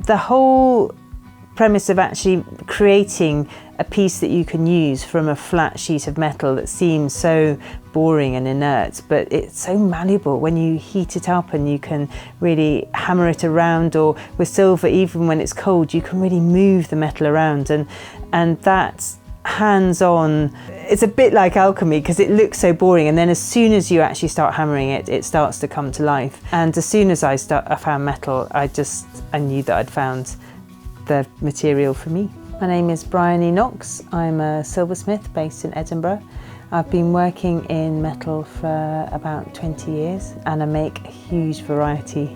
the whole premise of actually creating a piece that you can use from a flat sheet of metal that seems so boring and inert, but it's so malleable when you heat it up, and you can really hammer it around, or with silver, even when it's cold, you can really move the metal around, and that's hands-on. It's a bit like alchemy, because it looks so boring, and then as soon as you actually start hammering it, it starts to come to life. And as soon as I found metal, I knew that I'd found the material for me. My name is Bryony Knox. I'm a silversmith based in Edinburgh. I've been working in metal for about 20 years, and I make a huge variety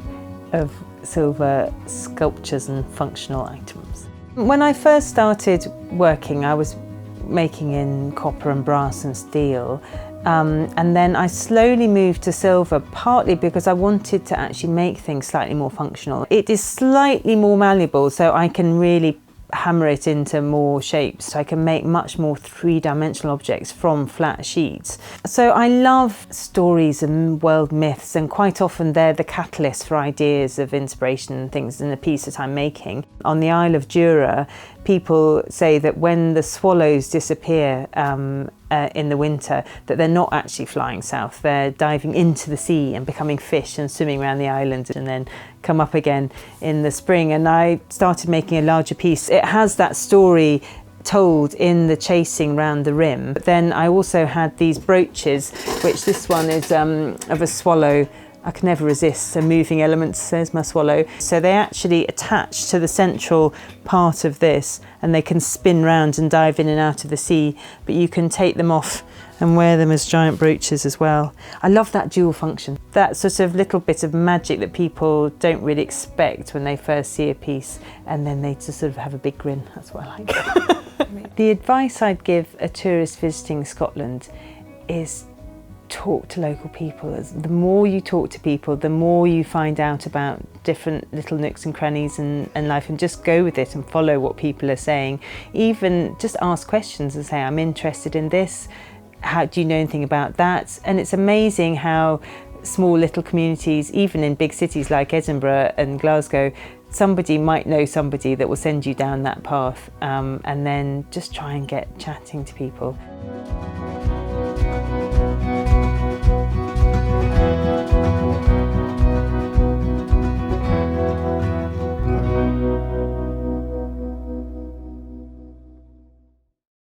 of silver sculptures and functional items. When I first started working, I was making in copper and brass and steel, and then I slowly moved to silver, partly because I wanted to actually make things slightly more functional. It is slightly more malleable, so I can really hammer it into more shapes. So I can make much more three-dimensional objects from flat sheets. So I love stories and world myths, and quite often they're the catalyst for ideas of inspiration and things in the piece that I'm making. On the Isle of Jura, people say that when the swallows disappear in the winter, that they're not actually flying south, they're diving into the sea and becoming fish and swimming around the island, and then come up again in the spring. And I started making a larger piece. It has that story told in the chasing round the rim. But then I also had these brooches, which this one is of a swallow. I can never resist a moving element, says my swallow. So they actually attach to the central part of this, and they can spin round and dive in and out of the sea, but you can take them off and wear them as giant brooches as well. I love that dual function, that sort of little bit of magic that people don't really expect when they first see a piece, and then they just sort of have a big grin. That's what I like. The advice I'd give a tourist visiting Scotland is talk to local people. The more you talk to people, the more you find out about different little nooks and crannies in life, and just go with it and follow what people are saying. Even just ask questions and say, I'm interested in this. How do you know anything about that? And it's amazing how small little communities, even in big cities like Edinburgh and Glasgow, somebody might know somebody that will send you down that path, and then just try and get chatting to people.